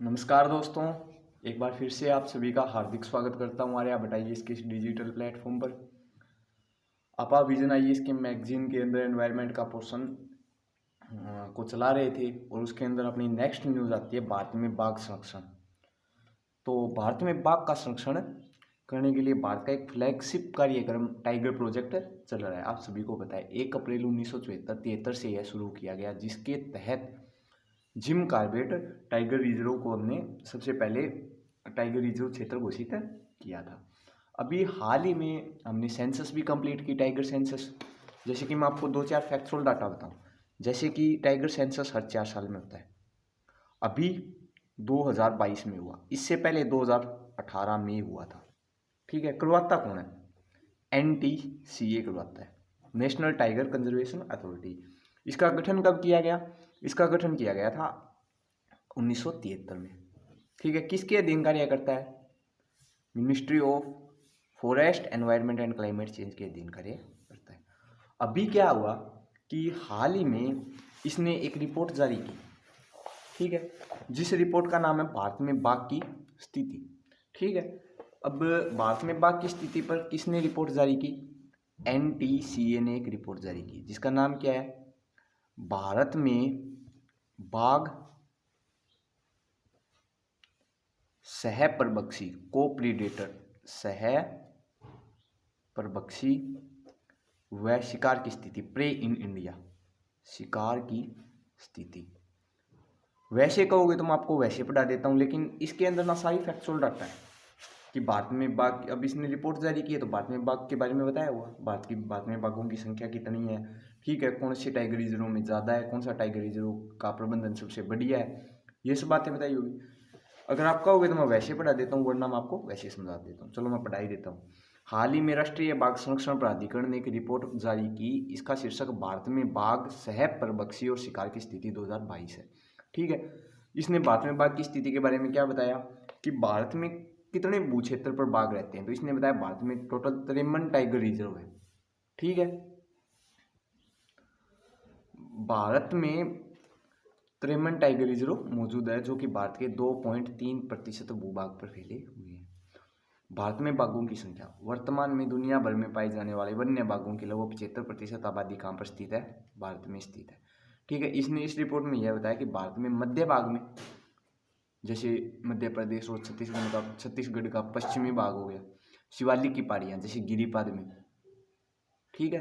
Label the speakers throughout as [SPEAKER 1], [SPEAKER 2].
[SPEAKER 1] नमस्कार दोस्तों, एक बार फिर से आप सभी का हार्दिक स्वागत करता हूँ हमारे यहाँ बताइए इसके इस डिजिटल प्लेटफॉर्म पर। आप विजन आइए इसके मैगजीन के अंदर एनवायरनमेंट का पोर्शन को चला रहे थे और उसके अंदर अपनी नेक्स्ट न्यूज़ आती है भारत में बाघ संरक्षण। तो भारत में बाघ का संरक्षण करने के लिए भारत का एक फ्लैगशिप कार्यक्रम टाइगर प्रोजेक्ट चल रहा है। आप सभी को पता है 1 अप्रैल 1973 से यह शुरू किया गया, जिसके तहत जिम कॉर्बेट टाइगर रिजर्व को हमने सबसे पहले टाइगर रिजर्व क्षेत्र घोषित किया था। अभी हाल ही में हमने सेंसस भी कंप्लीट की, टाइगर सेंसस। जैसे कि मैं आपको 2-4 फैक्चुअल डाटा बताऊं, जैसे कि टाइगर सेंसस हर 4 साल में होता है। अभी 2022 में हुआ, इससे पहले 2018 में हुआ था। ठीक है, करवाता कौन है? NTCA करवाता है, नेशनल टाइगर कंजर्वेशन अथॉरिटी। इसका गठन कब किया गया? इसका गठन किया गया था 1973 में। ठीक है, किसके अधीन कार्य करता है? Ministry of forest, environment and climate change के अधीन कार्य करता है। अभी क्या हुआ कि हाल ही में इसने एक रिपोर्ट जारी की। ठीक है, जिस रिपोर्ट का नाम है भारत में बाघ की स्थिति। ठीक है, अब भारत में बाघ की स्थिति पर किसने रिपोर्ट जारी की? NTCA ने एक रिपोर्ट जारी की, जिसका नाम क्या है? भारत में बाघ सहप्रबक्षी को-प्रीडेटर, सहप्रबक्षी व शिकार की स्थिति, प्रे इन इंडिया, शिकार की स्थिति। वैसे कहोगे तो मैं आपको वैसे पढ़ा देता हूँ, लेकिन इसके अंदर ना सारी फैक्चुअल डाटा है कि भारत में बाघ, अब इसने रिपोर्ट जारी की है तो भारत में बाघ के बारे में बताया हुआ, भारत में बाघों की संख्या कितनी है। ठीक है, कौन से टाइगर रिजर्व में ज़्यादा है, कौन सा टाइगर रिजर्व का प्रबंधन सबसे बढ़िया है, ये सब बातें बताई होगी। अगर आप कहोगे तो मैं वैसे पढ़ा देता हूँ, वरना मैं आपको वैसे समझा देता हूँ। चलो मैं पढ़ा ही देता हूँ। हाल ही में राष्ट्रीय बाघ संरक्षण प्राधिकरण ने एक रिपोर्ट जारी की। इसका शीर्षक भारत में बाघ सहप्रबक्षी और शिकार की स्थिति 2022 है। ठीक है, इसने भारत में बाघ की स्थिति के बारे में क्या बताया कि भारत में कितने भू क्षेत्र पर बाघ रहते हैं। तो इसने बताया भारत में टोटल 53 टाइगर रिजर्व है। ठीक है, भारत में 53 टाइगर रिजर्व मौजूद है, जो कि भारत के 2.3% भूभाग पर फैले हुए हैं। भारत में बाघों की संख्या वर्तमान में दुनिया भर में पाए जाने वाले वन्य बाघों की लगभग 75% आबादी कहाँ पर स्थित है? भारत में स्थित है। ठीक है, इसने इस रिपोर्ट में यह बताया कि भारत में मध्य भाग में, जैसे मध्य प्रदेश और छत्तीसगढ़ का पश्चिमी भाग हो गया, शिवालिक की पहाड़ियाँ जैसे गिरिपाद में, ठीक है,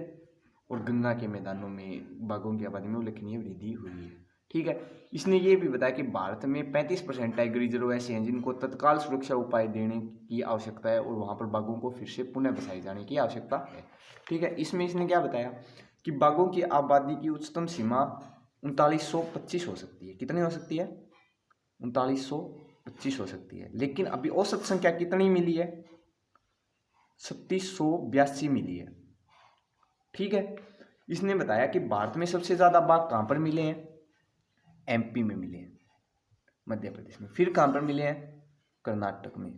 [SPEAKER 1] और गंगा के मैदानों में बाघों की आबादी में उल्लेखनीय वृद्धि हुई है। ठीक है, इसने ये भी बताया कि भारत में 35% टाइगर रिजर्व ऐसे हैं जिनको तत्काल सुरक्षा उपाय देने की आवश्यकता है और वहाँ पर बाघों को फिर से पुनः बसाए जाने की आवश्यकता है। ठीक है, इसमें इसने क्या बताया कि बाघों की आबादी की उच्चतम सीमा 3925 हो सकती है। कितनी हो सकती है? 3925 हो सकती है, लेकिन अभी औसत संख्या कितनी मिली है? 3682 मिली है। ठीक है, इसने बताया कि भारत में सबसे ज़्यादा बाघ कहाँ पर मिले हैं? MP में मिले हैं, मध्य प्रदेश में। फिर कहाँ पर मिले हैं? कर्नाटक में।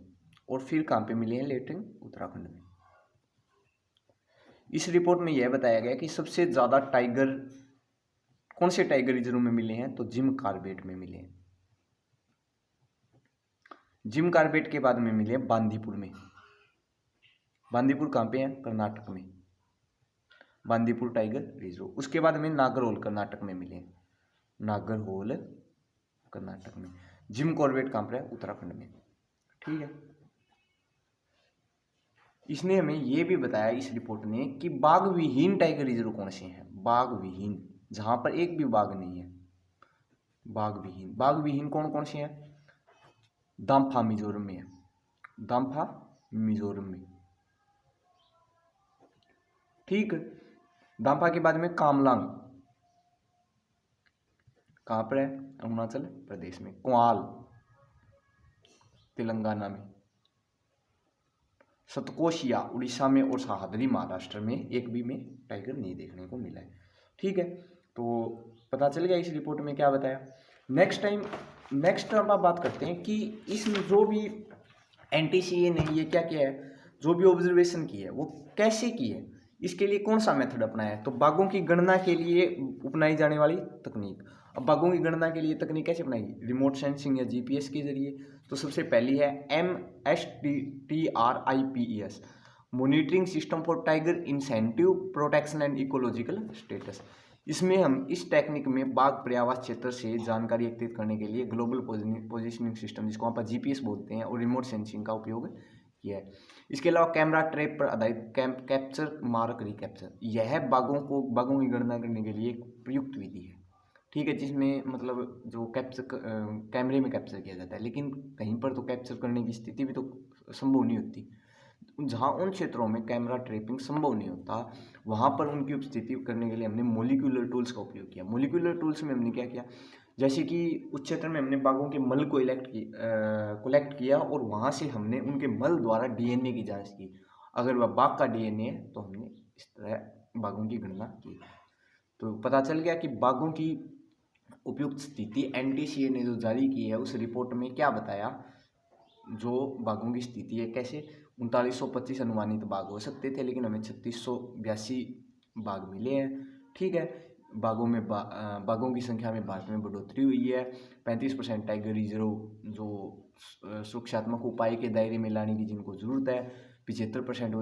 [SPEAKER 1] और फिर कहाँ पे मिले हैं? लेटिन उत्तराखंड में। इस रिपोर्ट में यह बताया गया कि सबसे ज़्यादा टाइगर कौन से टाइगर रिजर्व में मिले हैं? तो जिम कॉर्बेट में मिले हैं। जिम कॉर्बेट के बाद में मिले बांदीपुर में। बांदीपुर कहाँ पे है? कर्नाटक में, बांदीपुर टाइगर रिजर्व। उसके बाद में नागरहोल कर्नाटक में मिले, नागरहोल कर्नाटक में। जिम कॉर्बेट कहाँ पर है? उत्तराखंड में। ठीक है, इसने हमें ये भी बताया इस रिपोर्ट ने कि बाघ विहीन टाइगर रिजर्व कौन से हैं? बाघ विहीन, जहां पर एक भी बाघ नहीं है, बाघ विहीन कौन कौन से हैं? दाम्फा मिजोरम में है, दाम्फा मिजोरम में। ठीक, दाम्फा के बाद में कामलांग कहाँ पर है? अरुणाचल प्रदेश में। क्वाल तेलंगाना में। सतकोशिया उड़ीसा में और सहादरी महाराष्ट्र में एक भी में टाइगर नहीं देखने को मिला है। ठीक है, तो पता चल गया इस रिपोर्ट में क्या बताया। नेक्स्ट अब आप बात करते हैं कि इसमें जो भी NTCA ने ये क्या किया है, जो भी ऑब्जर्वेशन की है वो कैसे की है, इसके लिए कौन सा मेथड अपनाया है? तो बाघों की गणना के लिए अपनाई जाने वाली तकनीक। अब बाघों की गणना के लिए तकनीक कैसे बनाई? रिमोट सेंसिंग या जीपीएस के जरिए। तो सबसे पहली है MSTRIPES, monitoring system for tiger incentive protection and ecological status. इसमें हम इस टेक्निक में बाघ पर्यावास क्षेत्र से जानकारी एकत्रित करने के लिए ग्लोबल पोजिशनिंग सिस्टम, जिसको आप जीपीएस बोलते हैं, और रिमोट सेंसिंग का उपयोग किया है। इसके अलावा कैमरा ट्रैप पर आधारित कैप्चर मार्क रिकैप्चर, यह बाघों की गणना करने के लिए एक प्रयुक्त विधि है, ठीक है, जिसमें मतलब जो कैमरे में कैप्चर किया जाता है, लेकिन कहीं पर तो कैप्चर करने की स्थिति भी तो संभव नहीं होती। जहाँ उन क्षेत्रों में कैमरा ट्रैपिंग संभव नहीं होता, वहाँ पर उनकी उपस्थिति करने के लिए हमने मोलिकुलर टूल्स का उपयोग किया। मोलिकुलर टूल्स में हमने क्या किया, जैसे कि उस क्षेत्र में हमने बाघों के मल को कलेक्ट किया और वहाँ से हमने उनके मल द्वारा डीएनए की जांच की। अगर वह बाघ का डीएनए है तो हमने इस तरह बाघों की गणना की। तो पता चल गया कि बाघों की उपयुक्त स्थिति एनटीसीए ने जो जारी की है उस रिपोर्ट में क्या बताया, जो बाघों की स्थिति है कैसे 3925 अनुमानित बाघ हो सकते थे, लेकिन हमें 3682 बाघ मिले हैं, ठीक है। बाघों की संख्या में भारत में बढ़ोतरी हुई है। 35% टाइगर रिजर्व जो सुरक्षात्मक उपाय के दायरे में लाने की जिनको जरूरत है। 75%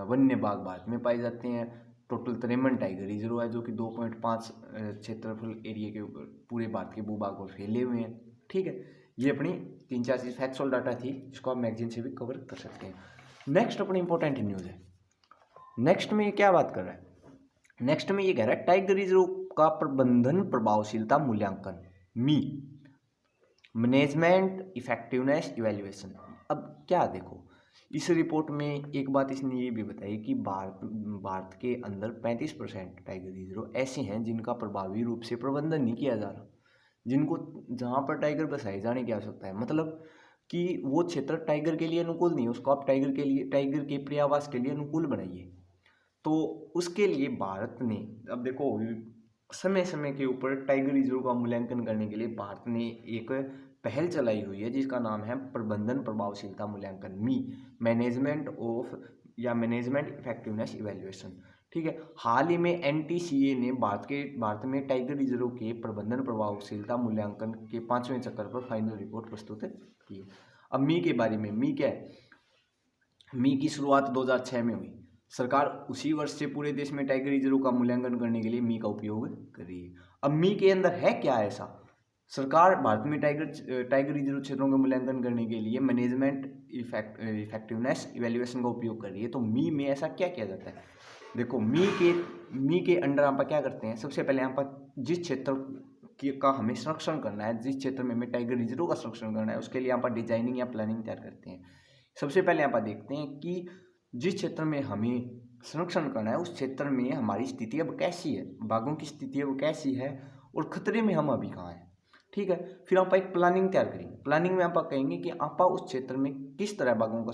[SPEAKER 1] वन्य बाघ भारत में पाए जाते हैं। टोटल 53 टाइगर रिजर्व है जो कि 2.5 क्षेत्रफल एरिया के ऊपर पूरे भारत के भूभाग पर फैले हुए हैं, ठीक है। ये अपनी 3-4 चीज फैक्चुअल डाटा थी जिसको आप मैगजीन से भी कवर कर सकते हैं। नेक्स्ट अपनी इंपॉर्टेंट न्यूज़ है। नेक्स्ट में ये क्या बात कर रहा है, नेक्स्ट में ये कह रहा है टाइगर रिजर्व का प्रबंधन प्रभावशीलता मूल्यांकन, मैनेजमेंट इफेक्टिवनेस इवैल्यूएशन। अब क्या देखो, इस रिपोर्ट में एक बात इसने ये भी बताई कि भारत के अंदर 35% टाइगर रिजर्व ऐसे हैं जिनका प्रभावी रूप से प्रबंधन नहीं किया जा रहा, जिनको जहाँ पर टाइगर बसाए जाने की आवश्यकता है, मतलब कि वो क्षेत्र टाइगर के लिए अनुकूल नहीं है, उसको आप टाइगर के पर्यावास के लिए अनुकूल बनाइए। तो उसके लिए भारत ने, अब देखो, समय समय के ऊपर टाइगर रिजर्व का मूल्यांकन करने के लिए भारत ने एक पहल चलाई हुई है जिसका नाम है प्रबंधन प्रभावशीलता मूल्यांकन, मैनेजमेंट इफेक्टिवनेस इवैल्यूएशन, ठीक है। हाल ही में एनटीसीए ने भारत में टाइगर रिजर्व के प्रबंधन प्रभावशीलता मूल्यांकन के 5वें चक्कर पर फाइनल रिपोर्ट प्रस्तुत की। अब के बारे में, क्या है, की शुरुआत 2006 में हुई। सरकार उसी वर्ष से पूरे देश में टाइगर रिजर्व का मूल्यांकन करने के लिए का उपयोग कर रही है। अब के अंदर है क्या ऐसा, सरकार भारत में टाइगर रिजर्व क्षेत्रों का मूल्यांकन करने के लिए मैनेजमेंट इफेक्टिवनेस इवैल्यूएशन का उपयोग कर रही है। तो में ऐसा क्या किया जाता है, देखो, के अंडर आप क्या करते हैं, सबसे पहले आप जिस क्षेत्र का हमें संरक्षण करना है, जिस क्षेत्र में हमें टाइगर रिजर्व का संरक्षण करना है, उसके लिए आप डिजाइनिंग या प्लानिंग तैयार करते हैं। सबसे पहले आप देखते हैं कि जिस क्षेत्र में हमें संरक्षण करना है उस क्षेत्र में हमारी स्थिति अब कैसी है, बाघों की स्थिति अब कैसी है और खतरे में हम अभी कहाँ हैं, ठीक है। फिर आप एक प्लानिंग तैयार करेंगे। प्लानिंग में आप कहेंगे कि आप उस क्षेत्र में किस तरह बाघों का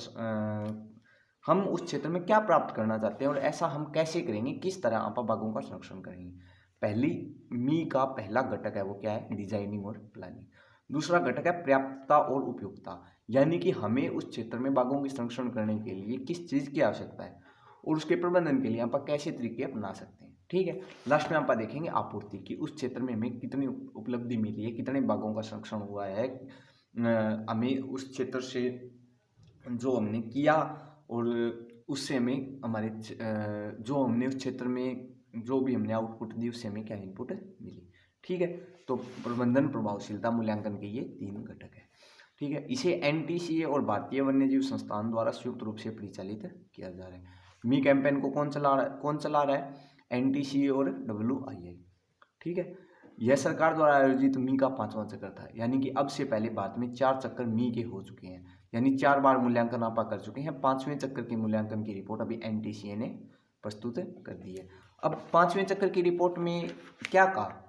[SPEAKER 1] हम उस क्षेत्र में क्या प्राप्त करना चाहते हैं और ऐसा हम कैसे करेंगे, किस तरह आप बाघों का संरक्षण करेंगे। पहली का पहला घटक है वो क्या है, डिजाइनिंग और प्लानिंग। दूसरा घटक है पर्याप्तता और उपयुक्तता, यानी कि हमें उस क्षेत्र में बाघों के संरक्षण करने के लिए किस चीज़ की आवश्यकता है और उसके प्रबंधन के लिए आप कैसे तरीके अपना सकते हैं, ठीक है। लास्ट में आप देखेंगे आपूर्ति की, उस क्षेत्र में हमें कितनी उपलब्धि मिली है, कितने बाघों का संरक्षण हुआ है, हमें उस क्षेत्र से जो हमने किया और उससे हमें हमारे जो हमने उस क्षेत्र में जो भी हमने आउटपुट दी उससे हमें क्या इनपुट मिली, ठीक है। तो प्रबंधन प्रभावशीलता मूल्यांकन के ये 3 घटक है, ठीक है। इसे एनटीसीए और भारतीय वन्यजीव संस्थान द्वारा संयुक्त रूप से परिचालित किया जा रहा है। कैंपेन को कौन चला रहा है, एनटीसीए और WII, ठीक है। यह सरकार द्वारा आयोजित का 5वां चक्कर था, यानी कि अब से पहले भारत में 4 चक्कर के हो चुके हैं, यानी 4 बार मूल्यांकन आप कर चुके हैं। 5वें चक्कर के मूल्यांकन की रिपोर्ट अभी एनटीसीए ने प्रस्तुत कर दी है। अब 5वें चक्कर की रिपोर्ट में क्या कहा,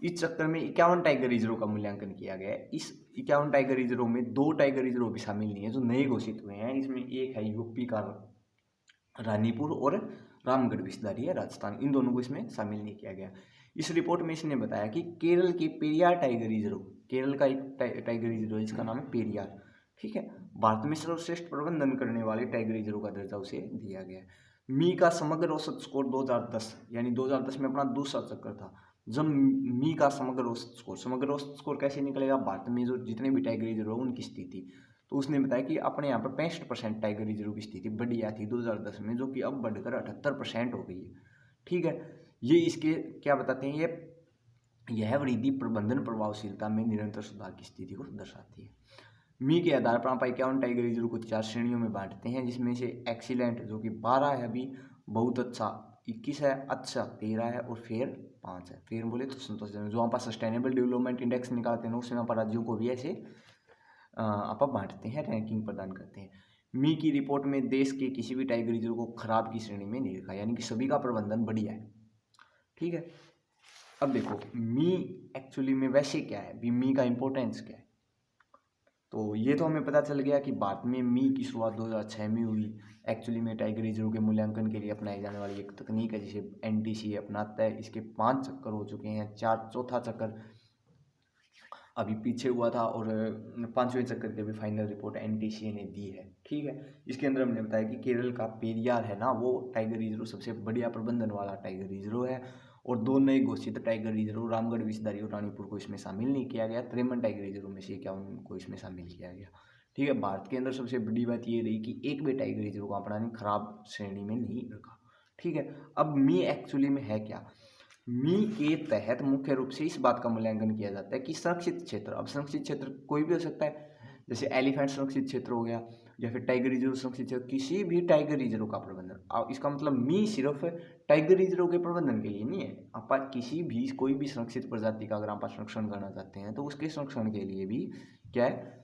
[SPEAKER 1] इस चक्कर में 51 टाइगर रिजर्व का मूल्यांकन किया गया है। इस 51 टाइगर रिजर्व में 2 टाइगर रिजर्व भी शामिल नहीं है जो नए घोषित हुए हैं। इसमें एक है यूपी का रानीपुर और रामगढ़ विस्तारी है राजस्थान, इन दोनों को इसमें शामिल नहीं किया गया। इस रिपोर्ट में इसने बताया कि केरल के पेरियार टाइगर रिजर्व, केरल का एक टाइगर रिजर्व जिसका नाम है पेरियार, ठीक है, भारत में सर्वश्रेष्ठ प्रबंधन करने वाले टाइगर रिजर्व का दर्जा उसे दिया गया है। का समग्र औसत स्कोर 2010, यानी 2010 में अपना दूसरा चक्कर था, जब मी का समग्र औसत स्कोर कैसे निकलेगा, भारत में जो जितने भी टाइगर रिजर्व है उनकी स्थिति, तो उसने बताया कि अपने यहाँ पर 65% टाइगर रिजर्व की स्थिति बढ़िया थी 2010 में, जो कि अब बढ़कर 78% हो गई है। ठीक है, ये इसके क्या बताते हैं, यह वृद्धि प्रबंधन प्रभावशीलता में निरंतर सुधार की स्थिति को दर्शाती है। मी के आधार पर आप 51 टाइगर रिजर्व को 4 श्रेणियों में बांटते हैं, जिसमें से एक्सीलेंट जो कि 12 है अभी, बहुत अच्छा 21 है, अच्छा 13 है और फेयर 5 है। फेयर बोले तो संतोषजनक, जो आप सस्टेनेबल डेवलपमेंट इंडेक्स निकालते हैं उसमें आप राज्यों को भी ऐसे आप बांटते हैं, रैंकिंग प्रदान करते हैं। मी की रिपोर्ट में देश के किसी भी टाइगर रिजर्व को खराब की श्रेणी में नहीं रखा, यानी कि सभी का प्रबंधन बढ़िया है। ठीक है, अब देखो मी एक्चुअली में वैसे क्या है, भी मी का इंपॉर्टेंस क्या है। तो ये तो हमें पता चल गया कि भारत में मी की शुरुआत 2006 में हुई। एक्चुअली में टाइगर रिजर्व के मूल्यांकन के लिए अपनाई जाने वाली एक तकनीक है जिसे एनटीसी अपनाता है। इसके 5 चक्कर हो चुके हैं, चौथा चक्कर अभी पीछे हुआ था और 5वें चक्कर की अभी फाइनल रिपोर्ट एनटीसी ने दी है। ठीक है, इसके अंदर हमने बताया कि केरल का पेरियार है ना, वो टाइगर रिजर्व सबसे बढ़िया प्रबंधन वाला टाइगर रिजर्व है, और 2 नए घोषित टाइगर रिजर्व रामगढ़, विषधारी और रानीपुर को इसमें शामिल नहीं किया गया। 53 टाइगर रिजर्व में से 51 को इसमें शामिल किया गया। ठीक है, भारत के अंदर सबसे बड़ी बात ये रही कि एक भी टाइगर रिजर्व को अपना ने खराब श्रेणी में नहीं रखा। ठीक है, अब मी एक्चुअली में है क्या। मी के तहत मुख्य रूप से इस बात का मूल्यांकन किया जाता है कि संरक्षित क्षेत्र, अब संरक्षित क्षेत्र कोई भी हो सकता है, जैसे एलिफेंट संरक्षित क्षेत्र हो गया या फिर टाइगर रिजर्व संरक्षित क्षेत्र, किसी भी टाइगर रिजर्व का प्रबंधन। अब इसका मतलब मी सिर्फ टाइगर रिजर्व के प्रबंधन के लिए नहीं है, आप किसी भी कोई भी संरक्षित प्रजाति का अगर आप संरक्षण करना चाहते हैं तो उसके संरक्षण के लिए भी क्या है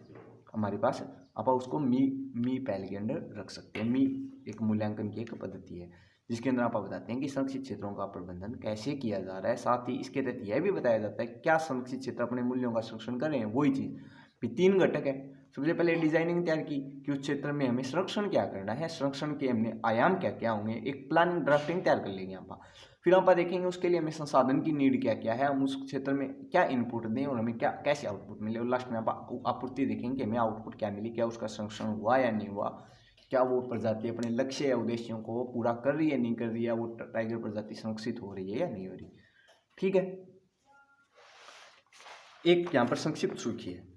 [SPEAKER 1] हमारे पास, आप उसको मी पहल के अंडर रख सकते हैं। मी एक मूल्यांकन की एक पद्धति है जिसके अंदर आप बताते हैं कि संरक्षित क्षेत्रों का प्रबंधन कैसे किया जा रहा है। साथ ही इसके तहत यह भी बताया जाता है क्या संरक्षित क्षेत्र अपने मूल्यों का संरक्षण कर रहे हैं। वही चीज़ भी 3 घटक है। सबसे पहले डिजाइनिंग तैयार की कि उस क्षेत्र में हमें संरक्षण क्या करना है, संरक्षण के हमने आयाम क्या क्या होंगे, एक प्लानिंग ड्राफ्टिंग तैयार कर लेंगे आप। फिर आप देखेंगे उसके लिए हमें संसाधन की नीड क्या क्या है, हम उस क्षेत्र में क्या इनपुट दें और हमें क्या कैसे आउटपुट मिले, और लास्ट में आप आपूर्ति देखेंगे कि हमें आउटपुट क्या मिली, क्या उसका संरक्षण हुआ या नहीं हुआ, क्या वो प्रजाति अपने लक्ष्य या उद्देश्यों को पूरा कर रही है नहीं कर रही है, वो टाइगर प्रजाति संरक्षित हो रही है या नहीं हो रही। ठीक है, एक यहाँ पर संक्षिप्त सूची है।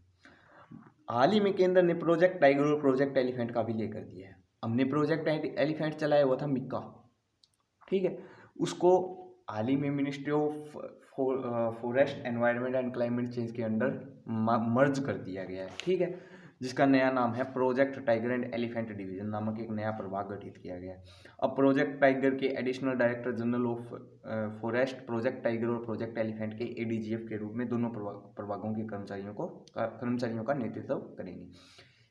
[SPEAKER 1] हाल ही में केंद्र ने प्रोजेक्ट टाइगर और प्रोजेक्ट एलिफेंट का भी लेकर दिया है। हमने प्रोजेक्ट एलिफेंट चलाया हुआ था मिक्का, ठीक है, उसको हाल ही में ministry of forest environment and climate change के अंडर मर्ज कर दिया गया है। ठीक है, जिसका नया नाम है project tiger and elephant division नामक एक नया प्रभाग गठित किया गया है। अब प्रोजेक्ट टाइगर के additional director general of forest project tiger और प्रोजेक्ट एलिफेंट के एडीजीएफ के रूप में दोनों प्रभागों के कर्मचारियों का नेतृत्व करेंगे।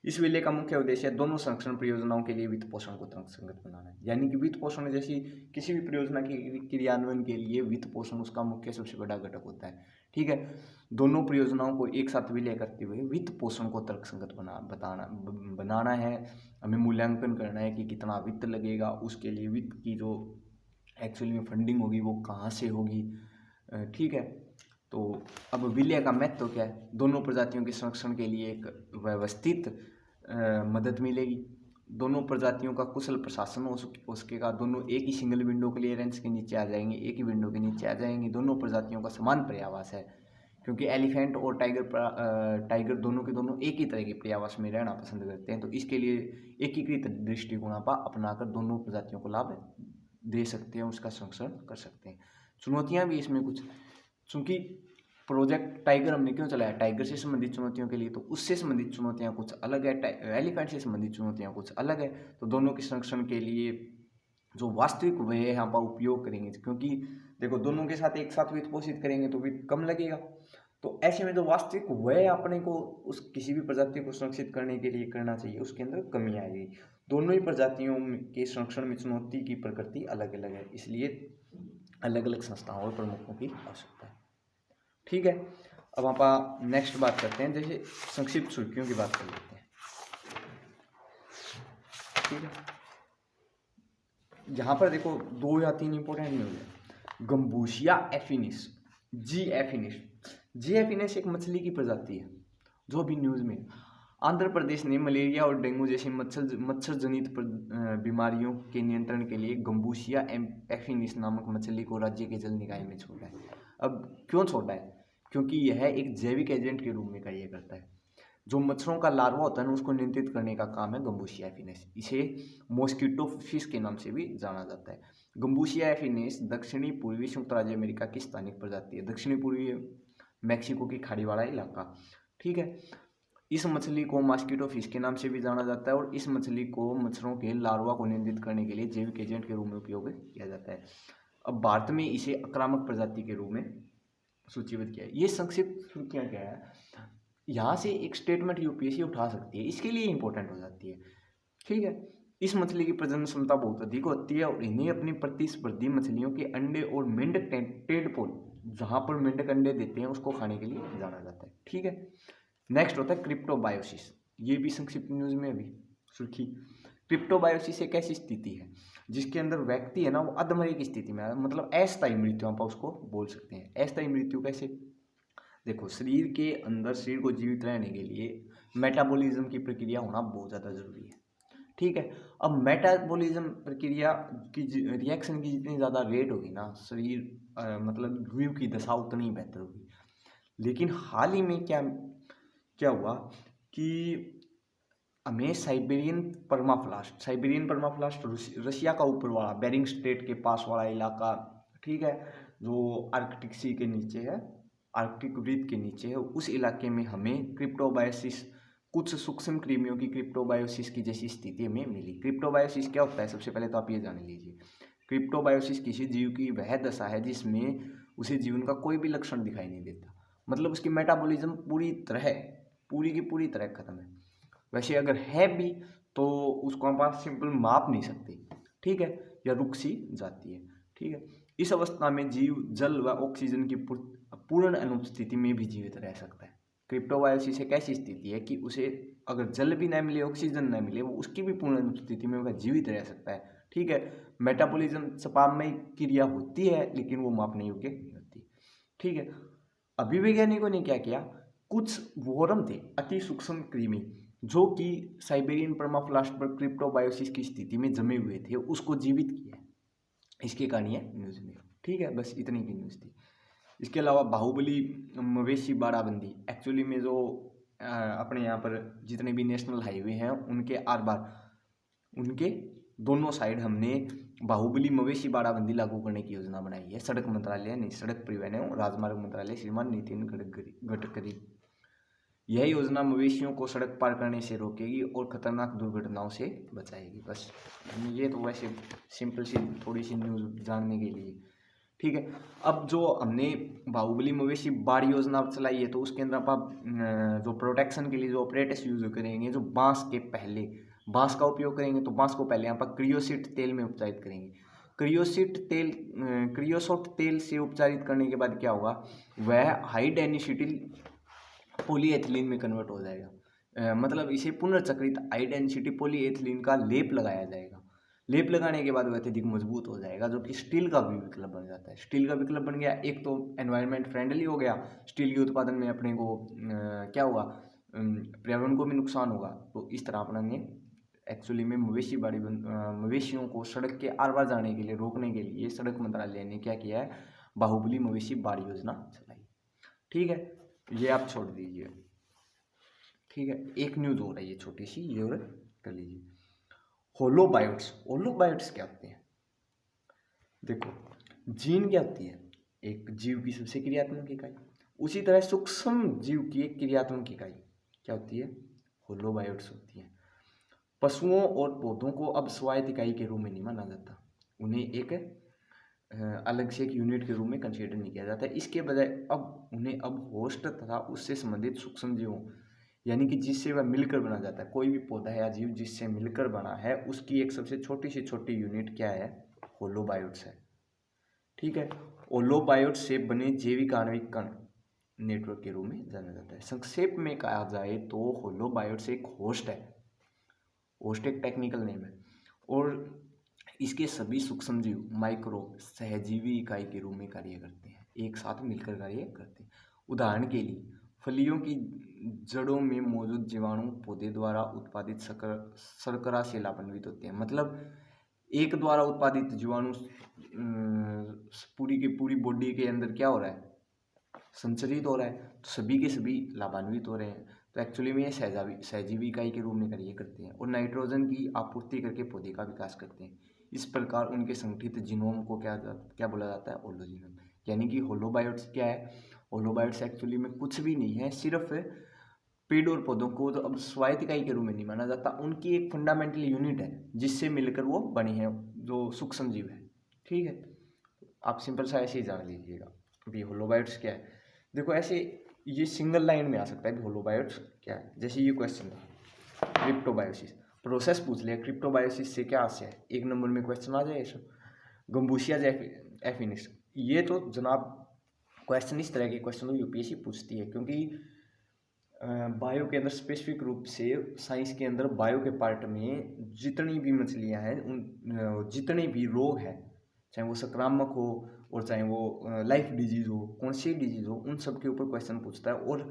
[SPEAKER 1] इस विलय का मुख्य उद्देश्य दोनों संरक्षण परियोजनाओं के लिए वित्त पोषण को तर्कसंगत बनाना है। यानी कि वित्त पोषण जैसी किसी भी परियोजना की क्रियान्वयन के लिए वित्त पोषण उसका मुख्य सबसे बड़ा घटक होता है। ठीक है, दोनों परियोजनाओं को एक साथ विलय करते हुए वित्त पोषण को तर्कसंगत बनाना है। हमें मूल्यांकन करना है कि कितना वित्त लगेगा, उसके लिए वित्त की जो एक्चुअली में फंडिंग होगी वो कहाँ से होगी। ठीक है, तो अब विलय का महत्व क्या है, दोनों प्रजातियों के संरक्षण के लिए एक व्यवस्थित मदद मिलेगी, दोनों प्रजातियों का कुशल प्रशासन हो सकेगा, दोनों एक ही सिंगल विंडो क्लियरेंस के नीचे आ जाएंगे, एक ही विंडो के नीचे आ जाएंगे, दोनों प्रजातियों का समान पर्यावास है, क्योंकि एलिफेंट और टाइगर दोनों के दोनों एक ही तरह के पर्यावास में रहना पसंद करते हैं। तो इसके लिए एकीकृत दृष्टिकोण अपनाकर दोनों प्रजातियों को लाभ दे सकते हैं, उसका संरक्षण कर सकते हैं। चुनौतियाँ भी इसमें कुछ, चूँकि प्रोजेक्ट टाइगर हमने क्यों चलाया, टाइगर से संबंधित चुनौतियों के लिए, तो उससे संबंधित चुनौतियाँ कुछ अलग है, एलिफेंट से संबंधित चुनौतियाँ कुछ अलग है। तो दोनों के संरक्षण के लिए जो वास्तविक वे है यहाँ पर उपयोग करेंगे, क्योंकि देखो दोनों के साथ एक साथ वित्त पोषित करेंगे तो वित्त कम लगेगा। तो ऐसे में जो वास्तविक वह अपने को उस किसी भी प्रजाति को संरक्षित करने के लिए करना चाहिए, उसके अंदर कमी आएगी। दोनों ही प्रजातियों के संरक्षण में चुनौती की प्रकृति अलग अलग है, इसलिए अलग अलग संस्थाओं और प्रमुखों की आवश्यकता है। ठीक है, अब आप नेक्स्ट बात करते हैं, जैसे संक्षिप्त सुर्खियों की बात कर लेते हैं। ठीक है, यहाँ पर देखो 2 या 3 इंपॉर्टेंट न्यूज है। गंबूसिया एफिनिस, जी एफिनिस एक मछली की प्रजाति है जो अभी न्यूज में। आंध्र प्रदेश ने मलेरिया और डेंगू जैसी मच्छर जनित बीमारियों के नियंत्रण के लिए गंबूसिया एफिनिस नामक मछली को राज्य के जल निकाय में छोड़ा है। अब क्यों छोटा है? क्योंकि यह एक जैविक एजेंट के रूप में कार्य करता है। जो मच्छरों का लार्वा होता है ना, उसको नियंत्रित करने का काम है गम्बूसिया एफिनिस। इसे मॉस्किटो फिश के नाम से भी जाना जाता है। गम्बूसिया एफिनिस दक्षिणी पूर्वी संयुक्त राज्य अमेरिका की स्थानिक प्रजाति है, दक्षिणी पूर्वी मैक्सिको की खाड़ी वाला इलाका। ठीक है, इस मछली को मॉस्किटो फिश के नाम से भी जाना जाता है और इस मछली को मच्छरों के लार्वा को नियंत्रित करने के लिए जैविक एजेंट के रूप में उपयोग किया जाता है। अब भारत में इसे आक्रामक प्रजाति के रूप में सूचीबद्ध किया है। ये संक्षिप्त सुर्खियाँ क्या है, यहाँ से एक स्टेटमेंट यूपीएससी उठा सकती है, इसके लिए इंपॉर्टेंट हो जाती है। ठीक है, इस मछली की प्रजनन क्षमता बहुत अधिक होती है और इन्हें अपनी प्रतिस्पर्धी मछलियों के अंडे और मेंढक टेडपोल, जहाँ पर मेंढक अंडे देते हैं, उसको खाने के लिए जाना जाता है। ठीक है, नेक्स्ट होता है क्रिप्टोबायोसिस। ये भी संक्षिप्त न्यूज में अभी सुर्खी। क्रिप्टोबायोसिस एक ऐसी स्थिति है जिसके अंदर व्यक्ति है ना, वो अधमरे की स्थिति में है, मतलब अस्थायी मृत्यु आप उसको बोल सकते हैं। अस्थायी मृत्यु कैसे? देखो, शरीर के अंदर शरीर को जीवित रहने के लिए मेटाबॉलिज्म की प्रक्रिया होना बहुत ज़्यादा जरूरी है। ठीक है, अब मेटाबॉलिज्म प्रक्रिया की रिएक्शन की जितनी ज़्यादा रेट होगी ना, शरीर मतलब जीव की दशा उतनी बेहतर होगी। लेकिन हाल ही में क्या क्या हुआ कि हमें साइबेरियन परमाफ्लास्ट रशिया का ऊपर वाला बेरिंग स्ट्रेट के पास वाला इलाका, ठीक है, जो आर्कटिक सी के नीचे है, आर्कटिक वृत्त के नीचे है, उस इलाके में हमें क्रिप्टोबायोसिस, कुछ सूक्ष्म कृमियों की क्रिप्टोबायोसिस की जैसी स्थिति हमें मिली। क्रिप्टोबायोसिस क्या होता है, सबसे पहले तो आप ये जान लीजिए। क्रिप्टोबायोसिस किसी जीव की वह दशा है जिसमें उसे जीवन का कोई भी लक्षण दिखाई नहीं देता, मतलब उसकी मेटाबॉलिज्म पूरी की पूरी तरह खत्म है। वैसे अगर है भी तो उसको हम सिंपल माप नहीं सकते, ठीक है, या रुक सी जाती है। ठीक है, इस अवस्था में जीव जल व ऑक्सीजन की पूर्ण अनुपस्थिति में भी जीवित रह सकता है। क्रिप्टोबायोसिस एक ऐसी स्थिति है कि उसे अगर जल भी न मिले, ऑक्सीजन न मिले, वो उसकी भी पूर्ण अनुपस्थिति में वह जीवित रह सकता है। ठीक है, मेटाबॉलिज्म सपामय क्रिया होती है लेकिन वो मापने योग्य नहीं होती। ठीक है, अभी वैज्ञानिकों ने क्या किया, कुछ वोरम थे अति सूक्ष्म कृमि जो कि साइबेरियन परमाफ्लास्ट पर क्रिप्टोबायोसिस की स्थिति में जमे हुए थे, उसको जीवित किया। इसकी कहानी है न्यूज में। ठीक है, बस इतनी की न्यूज थी। इसके अलावा बाहुबली मवेशी बाड़ाबंदी, एक्चुअली में जो अपने यहाँ पर जितने भी नेशनल हाईवे हैं उनके आर पार, उनके दोनों साइड हमने बाहुबली मवेशी बाड़ाबंदी लागू करने की योजना बनाई है। सड़क मंत्रालय ने, सड़क परिवहन एवं राजमार्ग मंत्रालय श्रीमान नितिन गडकरी, यह योजना मवेशियों को सड़क पार करने से रोकेगी और खतरनाक दुर्घटनाओं से बचाएगी। बस ये तो वैसे सिंपल सी थोड़ी सी न्यूज़ जानने के लिए। ठीक है, अब जो हमने बाहुबली मवेशी बाढ़ योजना चलाई है तो उसके अंदर आप जो प्रोटेक्शन के लिए जो ऑपरेटर्स यूज करेंगे, जो बांस का उपयोग करेंगे, तो बांस को पहले आप क्रियोसिट तेल में उपचारित करेंगे। क्रियोसोट तेल से उपचारित करने के बाद क्या होगा, वह हाई डेंसिटी पॉलीएथिलीन में कन्वर्ट हो जाएगा। मतलब इसे पुनर्चक्रित हाई डेंसिटी पॉलीएथिलीन का लेप लगाया जाएगा। लेप लगाने के बाद वह अत्यधिक मजबूत हो जाएगा, जो कि स्टील का भी विकल्प बन जाता है। स्टील का विकल्प बन गया, एक तो एनवायरनमेंट फ्रेंडली हो गया, स्टील के उत्पादन में अपने को क्या हुआ, पर्यावरण को भी नुकसान होगा। तो इस तरह अपना ने एक्चुअली में मवेशियों को सड़क के आर पार जाने के लिए रोकने के लिए सड़क मंत्रालय ने क्या किया है, बाहुबली मवेशी बाढ़ योजना चलाई। ठीक है, ये आप छोड़ दीजिए। ठीक है, एक न्यूज़ हो रही है छोटी सी, ये और कर लीजिए। होलोबायोट्स क्या होते हैं? देखो, जीन क्या होती है, एक जीव की सबसे क्रियात्मक इकाई। उसी तरह सूक्ष्म जीव की एक क्रियात्मक इकाई क्या होती है, होलोबायोट्स होती है। पशुओं और पौधों को अब स्वायत्त इकाई के रूप में नहीं माना जाता, उन्हें एक अलग से एक यूनिट के रूप में कंसीडर नहीं किया जाता है। इसके बजाय अब उन्हें होस्ट तथा उससे संबंधित सूक्ष्म जीवों, यानी कि जिससे वह मिलकर बना जाता है, कोई भी पौधा या जीव जिससे मिलकर बना है, उसकी एक सबसे छोटी से छोटी यूनिट क्या है, होलोबायोट्स है। ठीक है, होलोबायोट्स से बने जैविक आणविक कण नेटवर्क के रूप में जाना जाता है। संक्षेप में कहा जाए तो होलोबायोट्स एक होस्ट है। होस्ट एक टेक्निकल नेम है और इसके सभी सूक्ष्म जीव माइक्रो सहजीवी इकाई के रूप में कार्य करते हैं, एक साथ मिलकर कार्य करते हैं। उदाहरण के लिए फलियों की जड़ों में मौजूद जीवाणु पौधे द्वारा उत्पादित शर्करा से लाभान्वित होते हैं। मतलब एक द्वारा उत्पादित जीवाणु पूरी की पूरी बॉडी के अंदर क्या हो रहा है, संचरित हो रहा है तो सभी के सभी लाभान्वित हो रहे हैं। तो एक्चुअली में ये सहजीवी इकाई के रूप में कार्य करते हैं और नाइट्रोजन की आपूर्ति करके पौधे का विकास करते हैं। इस प्रकार उनके संगठित जीनोम को क्या बोला जाता है, होलोजीनोम। यानी कि होलोबायोट्स क्या है, होलोबायोट्स एक्चुअली में कुछ भी नहीं है, सिर्फ पेड़ और पौधों को तो अब स्वायत्त इकाई के रूप में नहीं माना जाता, उनकी एक फंडामेंटल यूनिट है जिससे मिलकर वो बनी है, जो सूक्ष्म जीव है। ठीक है, आप सिंपल सा ऐसे ही जान लीजिएगा। अभी होलोबायोट्स क्या है, देखो ऐसे ये सिंगल लाइन में आ सकता है कि होलोबायोट्स क्या है। जैसे ये क्वेश्चन था क्रिप्टोबायोसिस, प्रोसेस पूछ लिया क्रिप्टोबायोसिस से क्या आशय है, 1 नंबर में क्वेश्चन आ जाए सब। गम्बूसिया एफिनिस, ये तो जनाब क्वेश्चन इस तरह के क्वेश्चन तो यूपीएससी पूछती है, क्योंकि बायो के अंदर स्पेसिफिक रूप से साइंस के अंदर बायो के पार्ट में जितनी भी मछलियां हैं, उन जितने भी रोग हैं, चाहे वो संक्रामक हो और चाहे वो लाइफ डिजीज हो, कौन सी डिजीज हो, उन सब के ऊपर क्वेश्चन पूछता है। और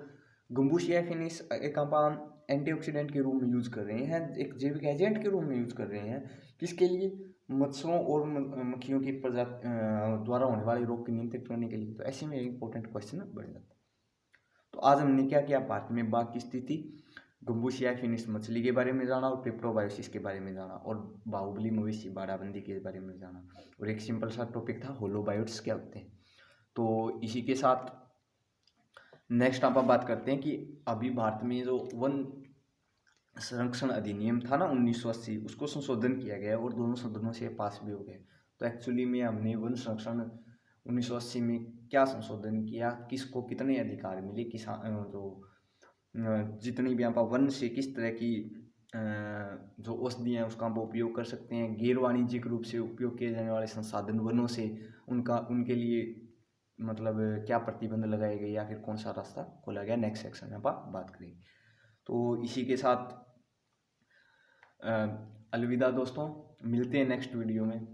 [SPEAKER 1] गम्बूसिया फिनिस एक अपन एंटीऑक्सीडेंट के रूप में यूज कर रहे हैं, एक जैविक एजेंट के रूप में यूज कर रहे हैं, किसके लिए, मच्छरों और मक्खियों की प्रजाति द्वारा होने वाले रोग को नियंत्रित करने के लिए। तो ऐसे में इंपॉर्टेंट क्वेश्चन बढ़ जाता है। तो आज हमने क्या किया, भारत में बाघ की स्थिति, गम्बूसिया फिनिस मछली के बारे में जाना और क्रिप्टोबायोसिस के बारे में जाना और बाहुबली मवेशी बाड़ाबंदी के बारे में जाना, और एक सिंपल सा टॉपिक था होलोबायोट्स क्या होते हैं। तो इसी के साथ नेक्स्ट आप बात करते हैं कि अभी भारत में जो वन संरक्षण अधिनियम था ना 1980, उसको संशोधन किया गया और दोनों सदनों से पास भी हो गया। तो एक्चुअली में हमने वन संरक्षण 1980 में क्या संशोधन किया, किसको कितने अधिकार मिले, किसान जो जितनी भी यहाँ वन से किस तरह की जो औषधियाँ हैं उसका हम उपयोग कर सकते हैं, गैर वाणिज्यिक रूप से उपयोग किए जाने वाले संसाधन वनों से उनके लिए मतलब क्या प्रतिबंध लगाए गए या फिर कौन सा रास्ता खोला गया, नेक्स्ट सेक्शन में आप बात करेंगे। तो इसी के साथ अलविदा दोस्तों, मिलते हैं नेक्स्ट वीडियो में।